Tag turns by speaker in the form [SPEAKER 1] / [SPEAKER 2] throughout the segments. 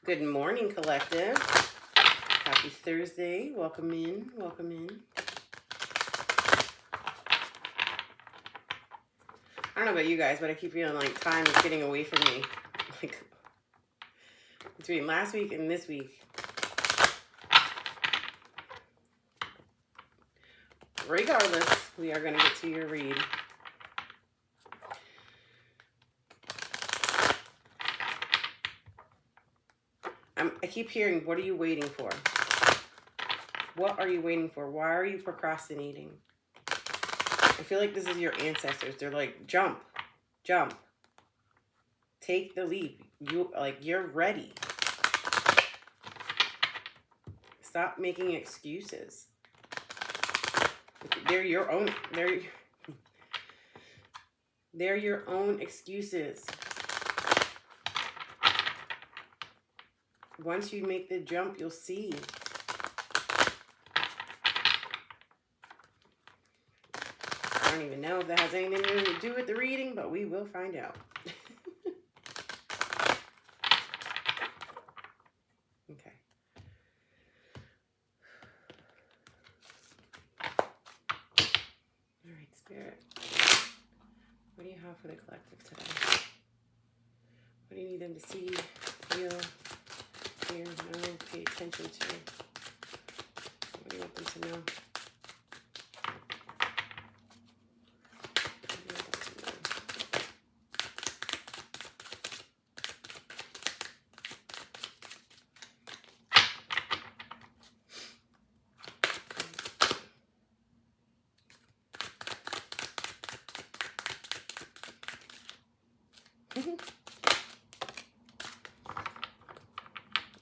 [SPEAKER 1] Good morning, collective. Happy Thursday. Welcome in. Welcome in. I don't know about you guys, but I keep feeling like time is getting away from me. Like between last week and this week. Regardless, we are going to get to your read. I keep hearing, what are you waiting for? What are you waiting for? Why are you procrastinating? I feel like this is your ancestors. They're like, jump, jump. Take the leap. You're ready. Stop making excuses. They're your own excuses. Once you make the jump, you'll see. I don't even know if that has anything to do with the reading, but we will find out. Okay. All right, Spirit. What do you have for the collective today? What do you need them to see, feel, hear, know, pay attention to? What do you want them to know?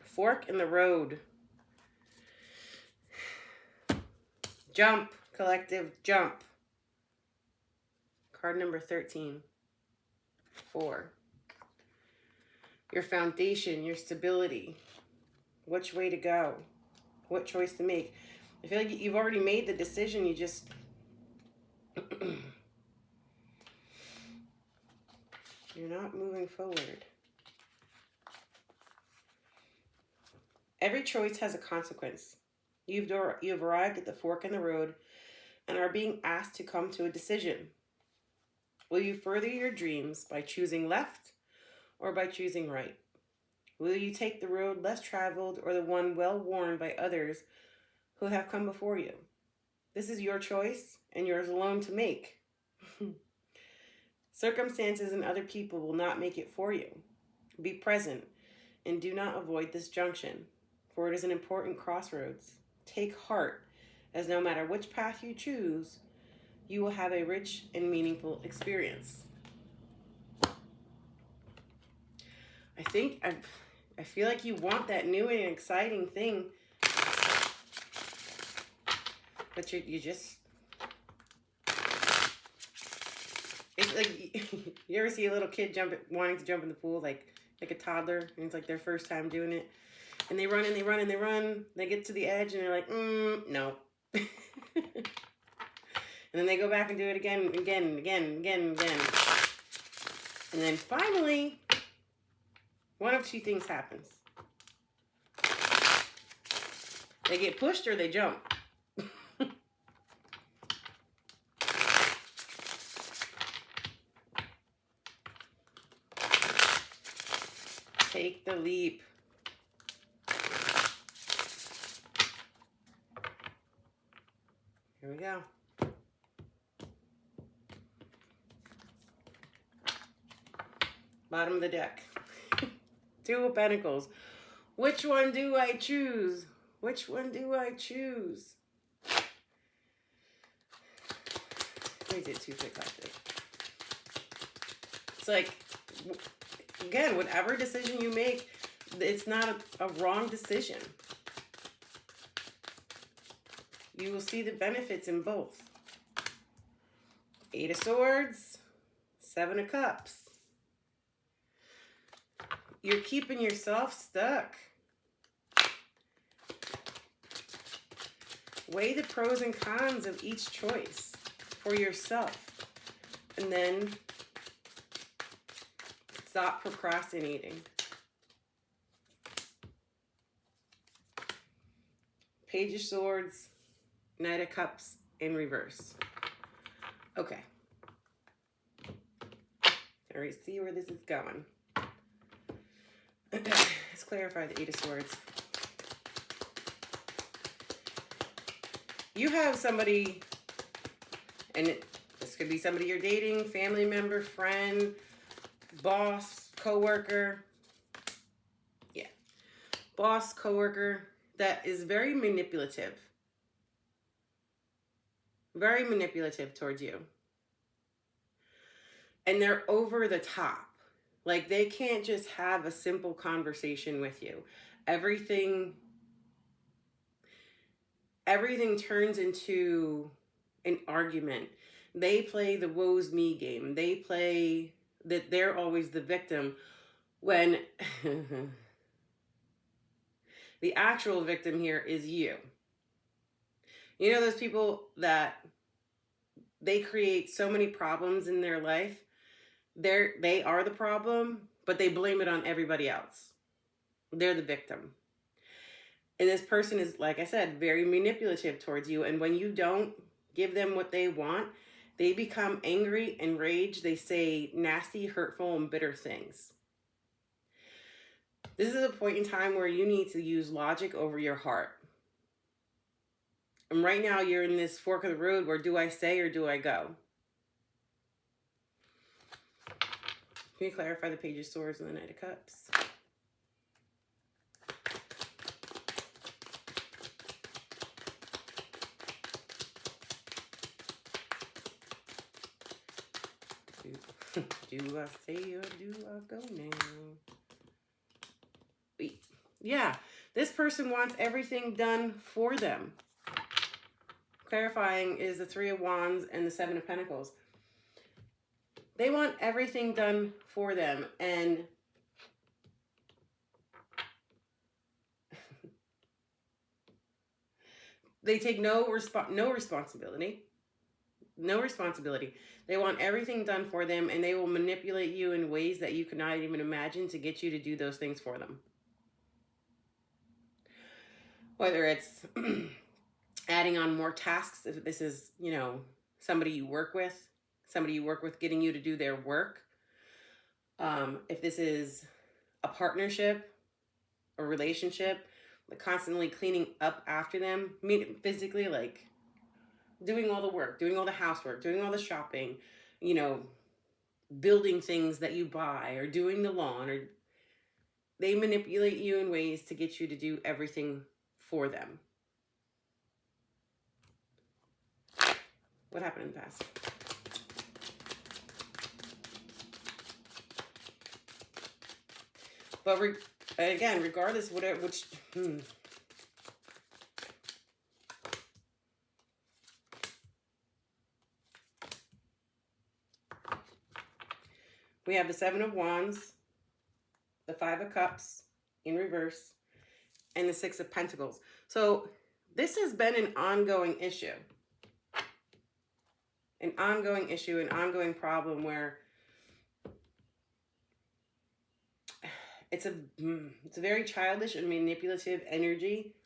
[SPEAKER 1] Fork in the road. Jump, collective, jump. Card number 13. 4. Your foundation, your stability. Which way to go? What choice to make? I feel like you've already made the decision. You just... You're not moving forward. Every choice has a consequence. You've arrived at the fork in the road and are being asked to come to a decision. Will you further your dreams by choosing left or by choosing right? Will you take the road less traveled or the one well worn by others who have come before you? This is your choice and yours alone to make. Circumstances and other people will not make it for you. Be present and do not avoid this junction, for it is an important crossroads. Take heart, as no matter which path you choose, you will have a rich and meaningful experience. I feel like you want that new and exciting thing, but you just... It's like, you ever see a little kid wanting to jump in the pool, like a toddler, and it's like their first time doing it, and they run and they run and they run, they get to the edge and they're like, no. And then they go back and do it again, again, again, again, again. And then finally, one of two things happens. They get pushed or they jump. Take the leap. Here we go. Bottom of the deck. 2 of Pentacles. Which one do I choose? Which one do I choose? Let me do 2 for collective. It's like, again, whatever decision you make, it's not a wrong decision. You will see the benefits in both. 8 of Swords, 7 of Cups. You're keeping yourself stuck. Weigh the pros and cons of each choice for yourself. And then stop procrastinating. Page of Swords, Knight of Cups in reverse. Okay. All right, see where this is going. Let's clarify the Eight of Swords. You have somebody, and this could be somebody you're dating, family member, friend, boss, coworker. Yeah. Boss, coworker that is very manipulative. Very manipulative towards you. And they're over the top. Like, they can't just have a simple conversation with you. Everything turns into an argument. They play the woe's me game. They play that they're always the victim when the actual victim here is you. You know those people that they create so many problems in their life? They are the problem, but they blame it on everybody else. They're the victim. And this person is, like I said, very manipulative towards you. And when you don't give them what they want, they become angry, enraged. They say nasty, hurtful, and bitter things. This is a point in time where you need to use logic over your heart. And right now you're in this fork of the road where do I stay or do I go? Can you clarify the Page of Swords and the Knight of Cups? Do I stay or do I go now? Wait. Yeah, this person wants everything done for them. Clarifying is the Three of Wands and the Seven of Pentacles. They want everything done for them, and they take no responsibility. No responsibility. They want everything done for them, and they will manipulate you in ways that you cannot even imagine to get you to do those things for them. Whether it's adding on more tasks, if this is, you know, somebody you work with getting you to do their work. If this is a partnership, a relationship, like constantly cleaning up after them, physically, like doing all the work, doing all the housework, doing all the shopping, you know, building things that you buy or doing the lawn, or they manipulate you in ways to get you to do everything for them. What happened in the past? But again, regardless, we have the Seven of Wands, the Five of Cups in reverse, and the Six of Pentacles. So this has been an ongoing issue. An ongoing problem where it's a very childish and manipulative energy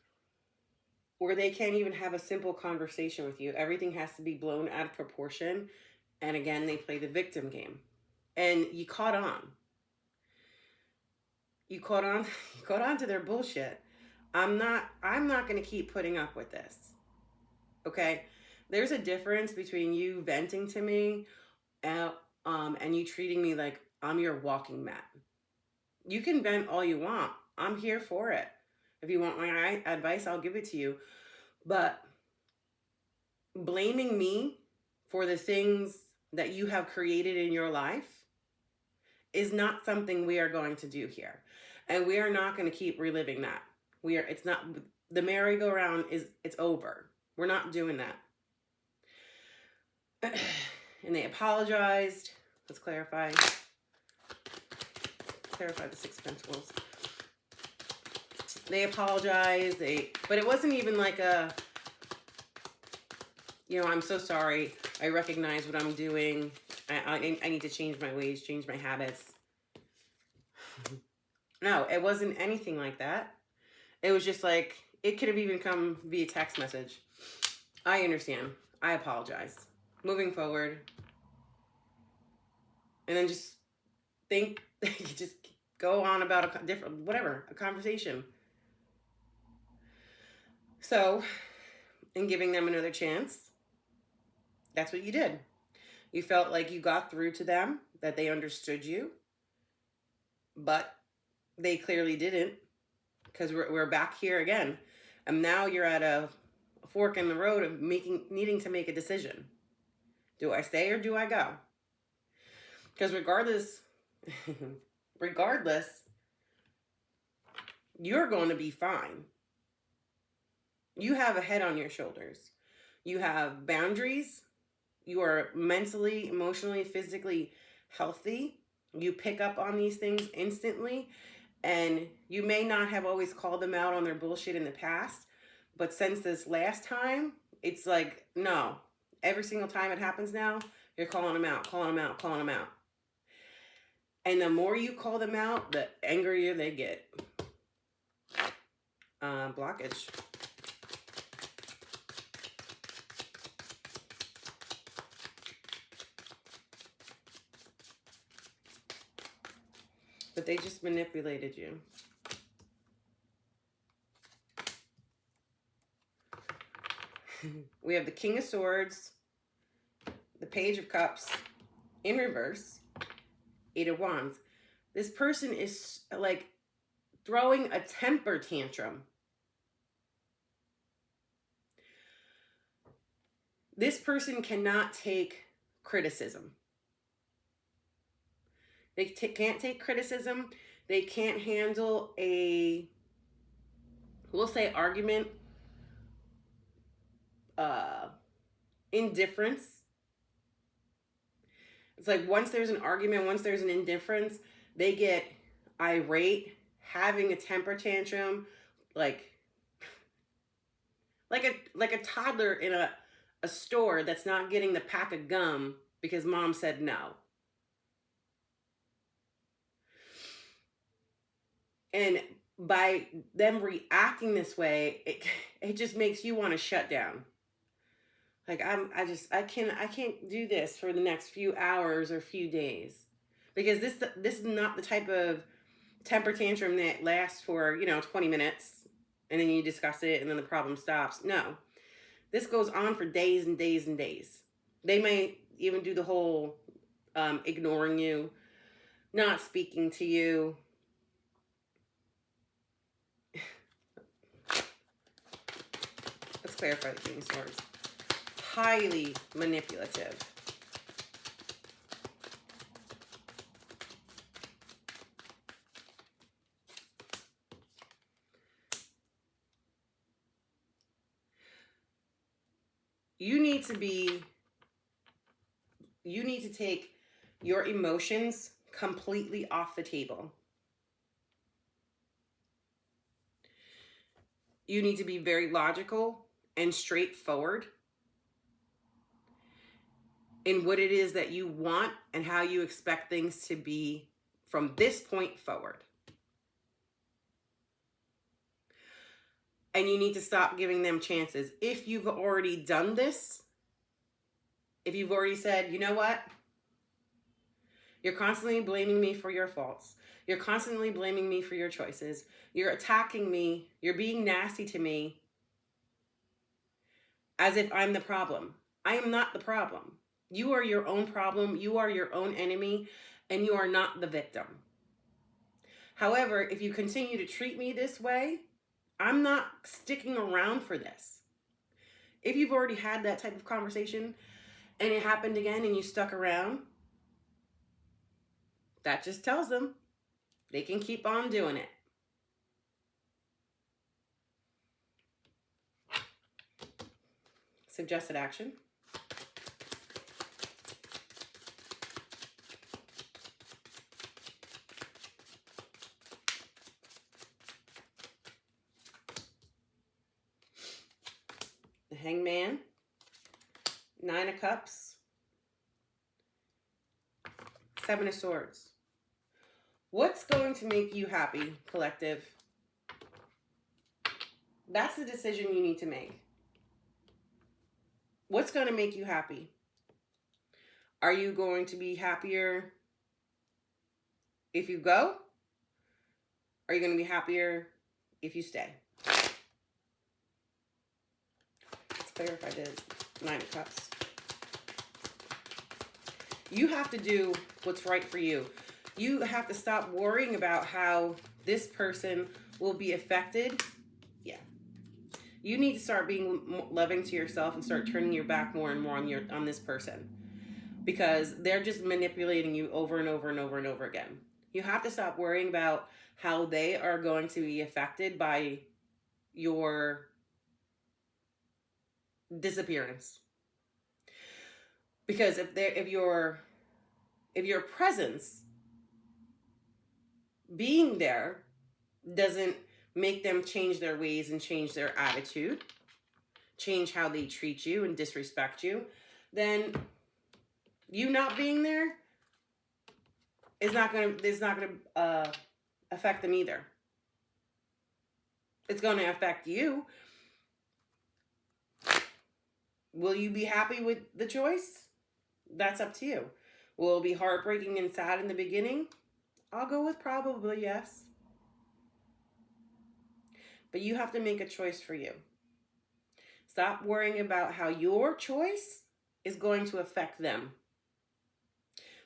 [SPEAKER 1] where they can't even have a simple conversation with you. Everything has to be blown out of proportion. And again, they play the victim game. And you caught on. You caught on to their bullshit. I'm not going to keep putting up with this. Okay? There's a difference between you venting to me and you treating me like I'm your walking mat. You can vent all you want. I'm here for it. If you want my advice, I'll give it to you. But blaming me for the things that you have created in your life is not something we are going to do here. And we are not going to keep reliving that. It's not, the merry-go-round it's over. We're not doing that. And they apologized. Let's clarify the Six of Pentacles. They apologized. But it wasn't even like a, you know, I'm so sorry. I recognize what I'm doing. I need to change my ways, change my habits. No, it wasn't anything like that. It was just like, it could have even come via text message. I understand. I apologize. Moving forward. And then just think, just go on about a different, whatever, a conversation. So, in giving them another chance, that's what you did. You felt like you got through to them, that they understood you, but they clearly didn't, because we're back here again. And now you're at a fork in the road of needing to make a decision. Do I stay or do I go? Because regardless, you're going to be fine. You have a head on your shoulders. You have boundaries. You are mentally, emotionally, physically healthy. You pick up on these things instantly. And you may not have always called them out on their bullshit in the past. But since this last time, it's like, no. Every single time it happens now, you're calling them out, calling them out, calling them out. And the more you call them out, the angrier they get. Blockage. But they just manipulated you. We have the King of Swords, the Page of Cups in reverse, Eight of Wands. This person is like throwing a temper tantrum. This person cannot take criticism. They can't take criticism. They can't handle a, we'll say, argument, indifference. It's like once there's an argument, once there's an indifference, they get irate, having a temper tantrum, like a toddler in a store that's not getting the pack of gum because mom said no. And by them reacting this way, it just makes you want to shut down. Like I can't do this for the next few hours or few days, because this is not the type of temper tantrum that lasts for 20 minutes and then you discuss it and then the problem stops. No, this goes on for days and days and days. They may even do the whole ignoring you, not speaking to you. Let's clarify the King of Swords. Highly manipulative. You need to take your emotions completely off the table. You need to be very logical and straightforward in what it is that you want and how you expect things to be from this point forward. And you need to stop giving them chances. If you've already done this, if you've already said, you know what? You're constantly blaming me for your faults. You're constantly blaming me for your choices. You're attacking me. You're being nasty to me as if I'm the problem. I am not the problem. You are your own problem. You are your own enemy, and you are not the victim. However, if you continue to treat me this way, I'm not sticking around for this. If you've already had that type of conversation and it happened again and you stuck around, that just tells them they can keep on doing it. Suggested action. The Hangman, Nine of Cups, Seven of Swords. What's going to make you happy, collective? That's the decision you need to make. What's going to make you happy? Are you going to be happier if you go? Are you going to be happier if you stay? Let's clarify the 9 of Cups. You have to do what's right for you. You have to stop worrying about how this person will be affected. Yeah. You need to start being loving to yourself and start turning your back more and more on this person, because they're just manipulating you over and over and over and over again. You have to stop worrying about how they are going to be affected by your disappearance. Because if your presence being there doesn't make them change their ways and change their attitude, change how they treat you and disrespect you, then you not being there is not going to affect them either. It's going to affect you. Will you be happy with the choice? That's up to you. Will it be heartbreaking and sad in the beginning? I'll go with probably yes. But you have to make a choice for you. Stop worrying about how your choice is going to affect them,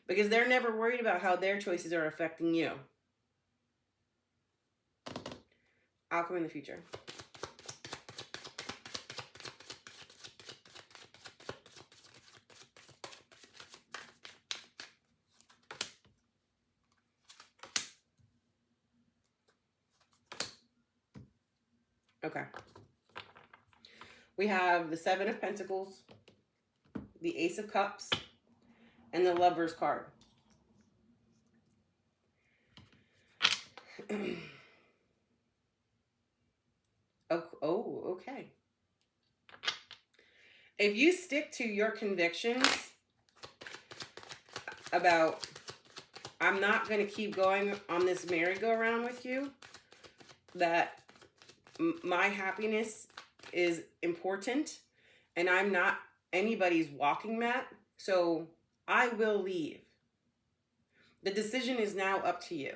[SPEAKER 1] because they're never worried about how their choices are affecting you. Outcome in the future. Okay. We have the 7 of Pentacles, the Ace of Cups, and the Lover's card. Okay. If you stick to your convictions about, I'm not going to keep going on this merry-go-round with you, that my happiness is important and I'm not anybody's walking mat, so I will leave. The decision is now up to you.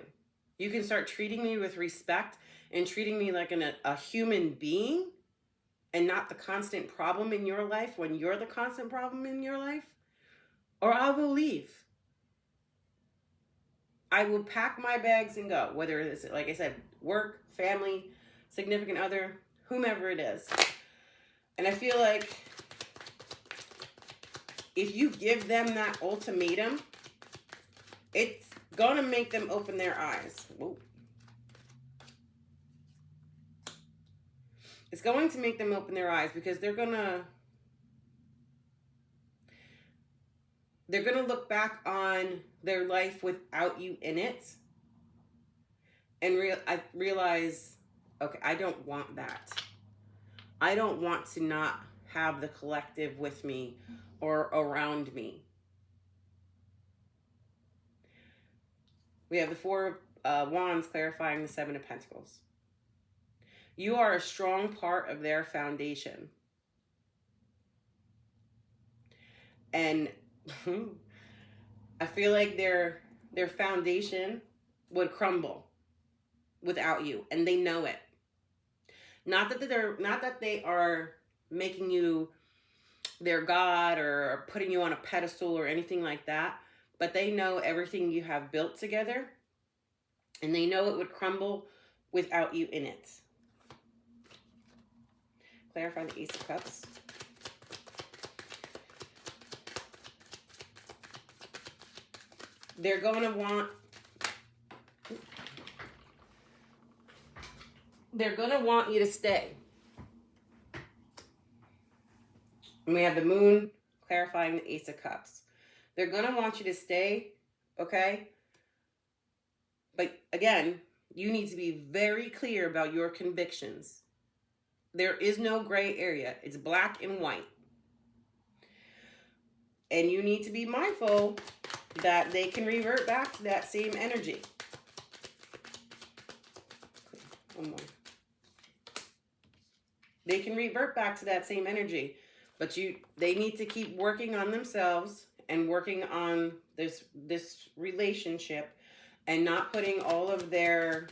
[SPEAKER 1] You can start treating me with respect and treating me like a human being and not the constant problem in your life when you're the constant problem in your life, or I will leave. I will pack my bags and go, whether it's, like I said, work, family, significant other, whomever it is. And I feel like if you give them that ultimatum, it's going to make them open their eyes. Whoa. It's going to make them open their eyes, because they're going to look back on their life without you in it and realize, okay, I don't want that. I don't want to not have the collective with me or around me. We have the 4 of Wands clarifying the 7 of Pentacles. You are a strong part of their foundation. And I feel like their foundation would crumble without you, and they know it. Not that they are making you their God or putting you on a pedestal or anything like that, but they know everything you have built together, and they know it would crumble without you in it. Clarify the Ace of Cups. They're going to want you to stay. And we have the Moon clarifying the Ace of Cups. They're going to want you to stay, okay? But again, you need to be very clear about your convictions. There is no gray area. It's black and white. And you need to be mindful that they can revert back to that same energy. One more. They can revert back to that same energy, but they need to keep working on themselves and working on this relationship, and not putting all of their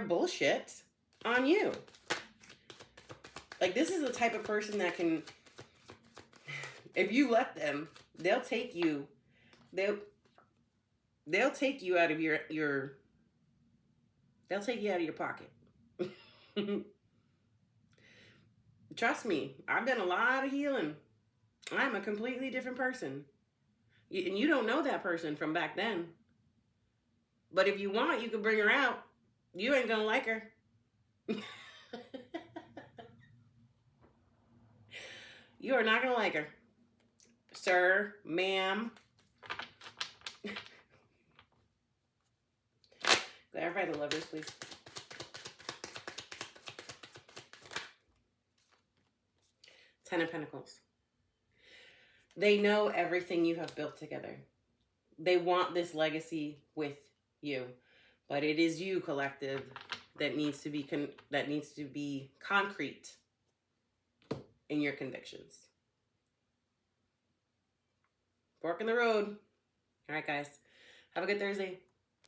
[SPEAKER 1] bullshit on you. Like, this is the type of person that can, if you let them, they'll take you out of your they'll take you out of your pocket. Trust me, I've done a lot of healing. I'm a completely different person. And you don't know that person from back then. But if you want, you can bring her out. You ain't gonna like her. You are not gonna like her. Sir, ma'am. Clarify the Lovers, please. Ten of Pentacles. They know everything you have built together. They want this legacy with you, but it is you, collective, that needs to be concrete in your convictions. Fork in the road. All right, guys. Have a good Thursday.